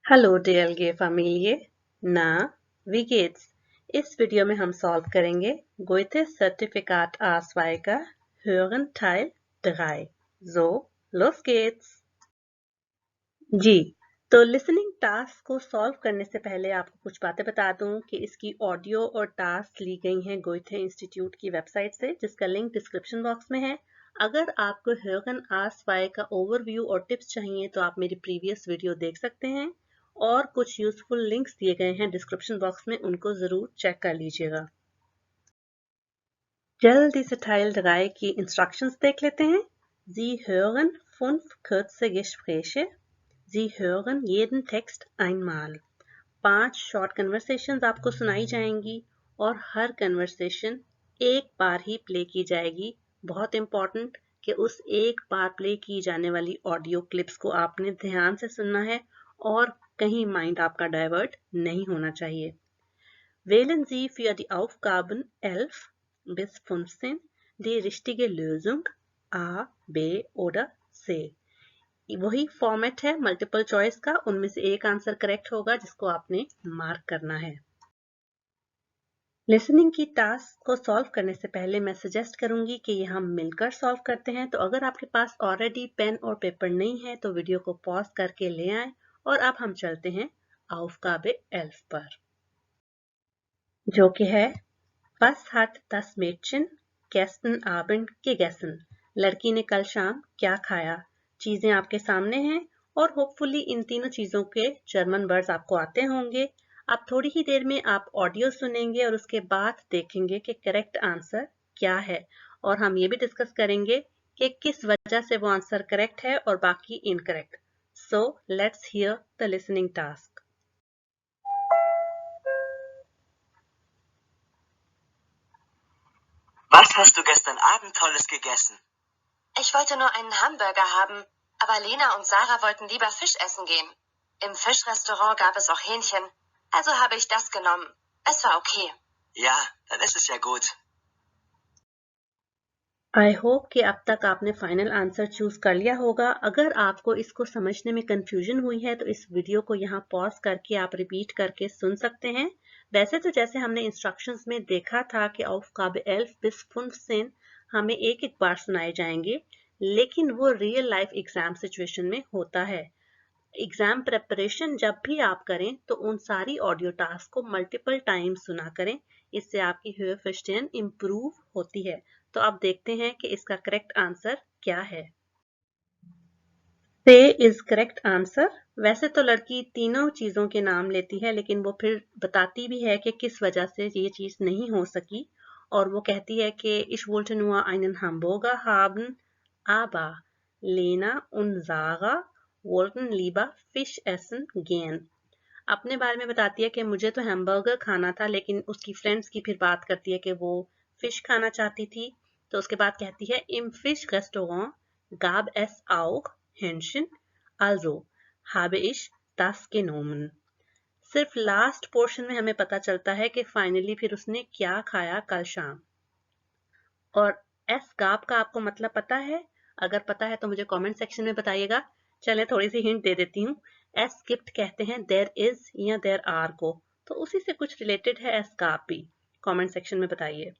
Hallo DLG-Familie, na, wie geht's? इस video में हम सॉल्व करेंगे Goethe सर्टिफिकाट A2 का Hören Teil 3. So, los geht's! जी, तो लिसनिंग टास्क को सॉल्व करने से पहले आपको कुछ बातें बता दूं कि इसकी ऑडियो और टास्क ली गई हैं गोइथे इंस्टीट्यूट की वेबसाइट से, जिसका लिंक डिस्क्रिप्शन बॉक्स में है। अगर आपको Hören A2 का ओवरव्यू और टिप्स चाहिए तो आप मेरी प्रीवियस वीडियो देख सकते हैं और कुछ यूजफुल लिंक्स दिए गए हैं डिस्क्रिप्शन बॉक्स में, उनको जरूर चेक कर लीजिएगा। जल्दी से Teil 3 की इंस्ट्रक्शंस देख लेते हैं। Sie hören 5 kurze Gespräche. Sie hören jeden Text einmal. 5 short conversations आपको सुनाई जाएंगी और हर कन्वर्सेशन एक बार ही प्ले की जाएगी। बहुत इंपॉर्टेंट कि उस एक बार प्ले की जाने वाली ऑडियो क्लिप्स को आपने ध्यान से सुनना है और कहीं माइंड आपका डाइवर्ट नहीं होना चाहिए। Wählen Sie für die Aufgaben 11 bis 15 die richtige Lösung A, B oder C. वही फॉर्मेट है मल्टीपल चॉइस का, उनमें से एक आंसर करेक्ट होगा जिसको आपने मार्क करना है। लिसनिंग की टास्क को सॉल्व करने से पहले मैं सजेस्ट करूंगी कि ये हम मिलकर सॉल्व करते हैं। तो अगर आपके पास ऑलरेडी पेन और पेपर नहीं है तो वीडियो को पॉज करके ले आएं और अब हम चलते हैं Aufgabe 11 पर, जो कि है Was hat das Mädchen gestern Abend gegessen? लड़की ने कल शाम क्या खाया? चीजें आपके सामने हैं और होपफुली इन तीनों चीजों के जर्मन वर्ड्स आपको आते होंगे। अब थोड़ी ही देर में आप ऑडियो सुनेंगे और उसके बाद देखेंगे कि करेक्ट आंसर क्या है, और हम ये भी डिस्कस करेंगे कि किस वजह से वो आंसर करेक्ट है और बाकी incorrect. So let's hear the listening task. Was hast du gestern Abend Tolles gegessen? Ich wollte nur einen Hamburger haben, aber Lena und Sarah wollten lieber Fisch essen gehen. Im Fischrestaurant gab es auch Hähnchen, also habe ich das genommen. Es war okay. Ja, dann ist es ja gut. I hope कि अब तक आपने final answer choose कर लिया होगा। अगर आपको इसको समझने में कंफ्यूजन हुई है तो इस वीडियो को यहाँ पॉज करके आप रिपीट करके सुन सकते हैं। वैसे तो जैसे हमने इंस्ट्रक्शंस में देखा था कि Aufgabe 11 bis 15 हमें एक एक बार सुनाए जाएंगे, लेकिन वो रियल लाइफ एग्जाम सिचुएशन में होता है। एग्जाम प्रेपरेशन जब भी आप करें तो उन सारी ऑडियो टास्क को मल्टीपल टाइम सुना करें, इससे आपकी Hörverstehen इम्प्रूव होती है। तो अब देखते हैं कि इसका करेक्ट आंसर क्या है। से इज करेक्ट आंसर। वैसे तो लड़की तीनों चीजों के नाम लेती है, लेकिन वो फिर बताती भी है कि किस वजह से ये चीज नहीं हो सकी, और वो कहती है कि Ich wollte nur einen Hamburger haben, aber Lena und Sarah wollten lieber Fisch essen gehen. अपने बारे में बताती है कि मुझे तो हैमबर्गर खाना था, लेकिन उसकी फ्रेंड्स की फिर बात करती है कि वो फिश खाना चाहती थी। तो उसके बाद कहती है Im Fischrestaurant gab es auch Hähnchen, also habe ich das genommen. सिर्फ लास्ट पोर्शन में हमें पता चलता है कि फाइनली फिर उसने क्या खाया कल शाम। और एस गाब का आपको मतलब पता है? अगर पता है तो मुझे कमेंट सेक्शन में बताइएगा। चले थोड़ी सी हिंट दे देती हूँ। एस स्किप्ट कहते हैं देयर इज या देयर आर को, तो उसी से कुछ रिलेटेड है एस गाब भी। कमेंट सेक्शन में बताइए।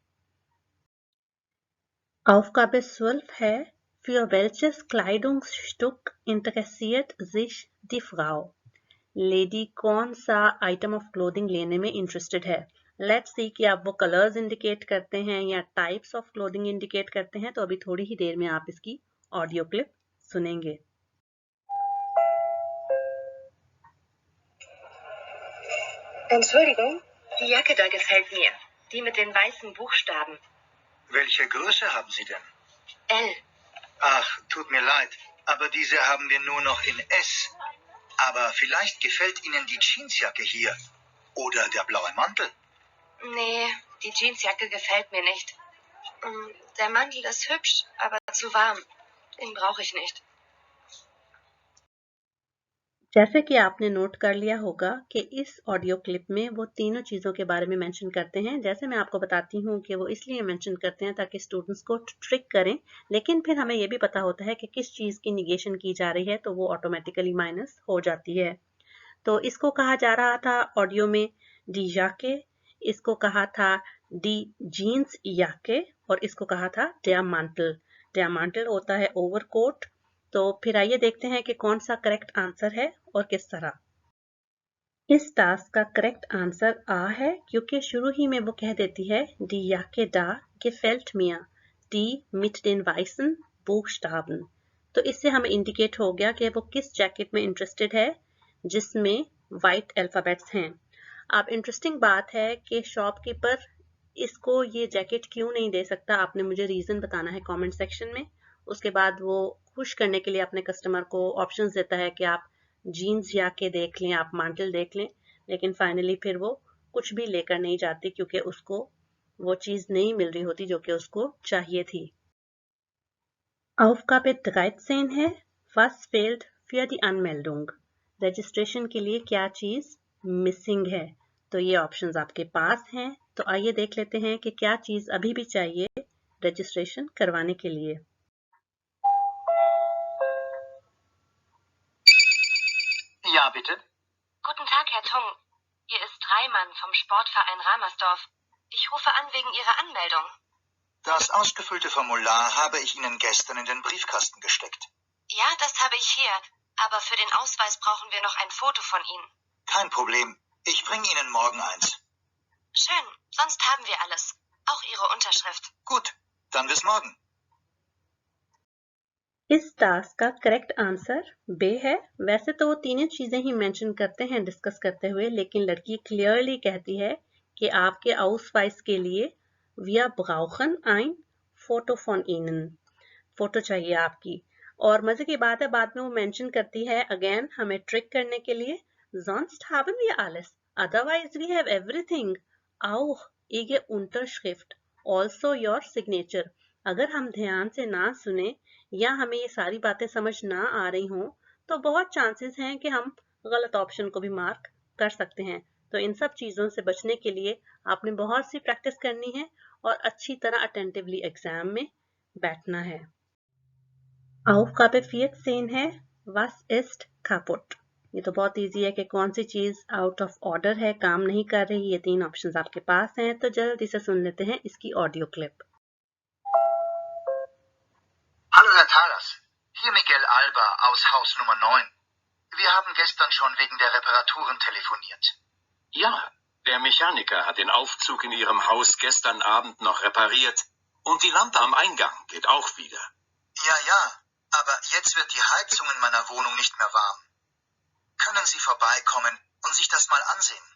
Aufgabe 12 है Für welches Kleidungsstück interessiert sich die Frau? Lady कौन सा आइटम ऑफ क्लोथिंग लेने में इंटरेस्टेड है? लेट्स सी कि आप वो कलर्स इंडिकेट करते हैं या टाइप्स ऑफ क्लोथिंग इंडिकेट करते हैं। तो अभी थोड़ी ही देर में आप इसकी ऑडियो क्लिप सुनेंगे। Entschuldigung, die Jacke da gefällt mir. Die mit den weißen Buchstaben. Welche Größe haben Sie denn? L. Ach, tut mir leid, aber diese haben wir nur noch in S. Aber vielleicht gefällt Ihnen die Jeansjacke hier. Oder der blaue Mantel. Nee, die Jeansjacke gefällt mir nicht. Der Mantel ist hübsch, aber zu warm. Den brauche ich nicht. जैसे कि आपने note कर लिया होगा कि इस audio clip में वो तीनों चीज़ों के बारे में मेंशन करते हैं। जैसे मैं आपको बताती हूँ कि वो इसलिए मेंशन करते हैं ताकि स्टूडेंट्स को ट्रिक करें, लेकिन फिर हमें ये भी पता होता है कि किस चीज़ की निगेशन की जा रही है, तो वो ऑटोमेटिकली माइनस हो जाती है। तो इसको कहा जा रहा था ऑडियो में डी जाके, इसको कहा था डी जीन्स याके और इसको कहा था डियामांटल। डियामांटल होता है ओवरकोट। तो फिर आइए देखते हैं कि कौन सा करेक्ट आंसर है और किस तरह। इस टास्क का करेक्ट आंसर आ है, क्योंकि शुरू ही में वो कह देती है डी याके डा gefällt mir, die mit den weißen Buchstaben। तो इससे हमें इंडिकेट हो गया कि वो किस जैकेट में इंटरेस्टेड है जिसमें वाइट अल्फाबेट्स हैं। अब इंटरेस्टिंग बात है कि शॉपकीपर इसको ये जैकेट क्यों नहीं दे सकता, आपने मुझे रीजन बताना है कमेंट सेक्शन में। उसके बाद वो खुश करने के लिए अपने कस्टमर को ऑप्शंस देता है कि आप जीन्स जाके देख लें, आप मांटल देख लें, लेकिन फाइनली फिर वो कुछ भी लेकर नहीं जाती क्योंकि उसको वो चीज नहीं मिल रही होती जो कि उसको चाहिए थी। Aufgabe 13 है Was fehlt für die Anmeldung? Registration के लिए क्या चीज मिसिंग है? तो ये ऑप्शंस आपके पास हैं, तो आइए देख लेते हैं कि क्या चीज अभी भी चाहिए रजिस्ट्रेशन करवाने के लिए। Ja, bitte. Guten Tag, Herr Tung. Hier ist Reimann vom Sportverein Ramersdorf. Ich rufe an wegen Ihrer Anmeldung. Das ausgefüllte Formular habe ich Ihnen gestern in den Briefkasten gesteckt. Ja, das habe ich hier. Aber für den Ausweis brauchen wir noch ein Foto von Ihnen. Kein Problem. Ich bringe Ihnen morgen eins. Schön. Sonst haben wir alles. Auch Ihre Unterschrift. Gut, dann bis morgen. इस task का correct answer बे है। वैसे तो वो तीनों चीजें ही mention करते हैं डिस्कस करते हुए, लेकिन लड़की क्लियरली कहती है कि आपके आउसवाइस के लिए wir brauchen ein Foto von Ihnen, photo चाहिए आपकी। और मजे की बात है बाद में वो मेंशन करती है अगेन हमें ट्रिक करने के लिए sonst haben wir alles, otherwise we have everything, auch Ihre Unterschrift, also your signature। अगर हम ध्यान से ना सुने या हमें ये सारी बातें समझ ना आ रही हों तो बहुत चांसेस हैं कि हम गलत ऑप्शन को भी मार्क कर सकते हैं। तो इन सब चीजों से बचने के लिए आपने बहुत सी प्रैक्टिस करनी है और अच्छी तरह अटेंटिवली एग्जाम में बैठना है। Aufgabe 14 है Was ist kaputt? ये तो बहुत इजी है कि कौन सी चीज आउट ऑफ ऑर्डर है, काम नहीं कर रही। ये तीन ऑप्शंस आपके पास हैं, तो जल्दी से सुन लेते हैं इसकी audio clip. Hallo Herr Thalas, hier Miguel Alba aus Haus Nummer 9. Wir haben gestern schon wegen der Reparaturen telefoniert. Ja, der Mechaniker hat den Aufzug in Ihrem Haus gestern Abend noch repariert und die Lampe am Eingang geht auch wieder. Ja, aber jetzt wird die Heizung in meiner Wohnung nicht mehr warm. Können Sie vorbeikommen und sich das mal ansehen?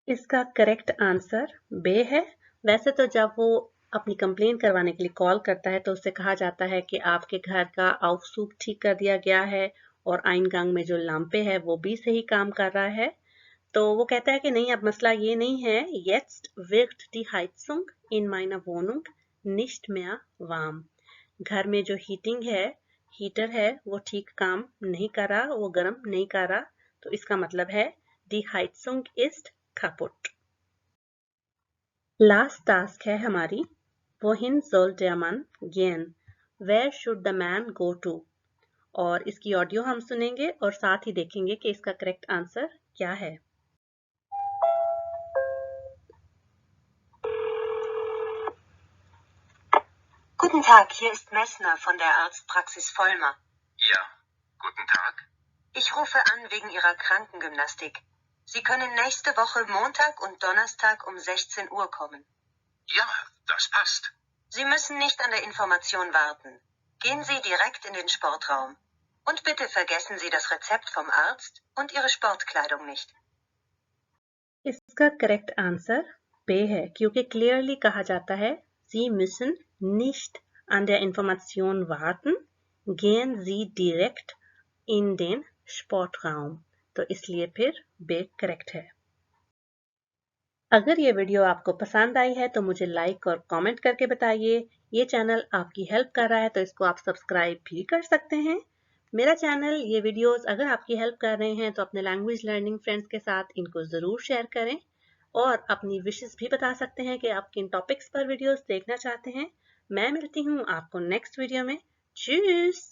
इसका correct answer बे है। वैसे तो जब वो अपनी complain करवाने के लिए कॉल करता है तो उससे कहा जाता है कि आपके घर का आउटसूक ठीक कर दिया गया है और आइनगांग में जो लांपे है वो भी सही काम कर रहा है। तो वो कहता है कि नहीं, अब मसला ये नहीं है, jetzt wird die Heizung in meiner Wohnung nicht mehr warm। घर में जो हीटर है वो ठीक काम नहीं कर रहा, वो गर्म नहीं कर रहा। तो इसका मतलब है die Heizung ist kaputt। Last task है हमारी Wohin soll der Mann gehen? Where should the man go to? और इसकी ऑडियो हम सुनेंगे और साथ ही देखेंगे कि इसका करेक्ट आंसर क्या है। Guten Tag, hier ist Messner von der Arztpraxis Vollmer. Ja, guten Tag. Ich rufe an wegen Ihrer Krankengymnastik. Sie können nächste Woche Montag und Donnerstag um 16 Uhr kommen. Ja, das passt. Sie müssen nicht an der Information warten. Gehen Sie direkt in den Sportraum. Und bitte vergessen Sie das Rezept vom Arzt und Ihre Sportkleidung nicht. इसका correct answer बे है, क्योंकि clearly कहा जाता है Sie müssen nicht an der Information warten, gehen Sie direkt in den Sportraum। तो इसलिए फिर बे correct है। अगर ये वीडियो आपको पसंद आई है तो मुझे लाइक और कमेंट करके बताइए। ये चैनल आपकी हेल्प कर रहा है तो इसको आप सब्सक्राइब भी कर सकते हैं। मेरा चैनल, ये वीडियोस अगर आपकी हेल्प कर रहे हैं तो अपने लैंग्वेज लर्निंग फ्रेंड्स के साथ इनको ज़रूर शेयर करें और अपनी विशेस भी बता सकते हैं कि आप किन टॉपिक्स पर वीडियोस देखना चाहते हैं। मैं मिलती हूँ आपको नेक्स्ट वीडियो में। चीयर्स।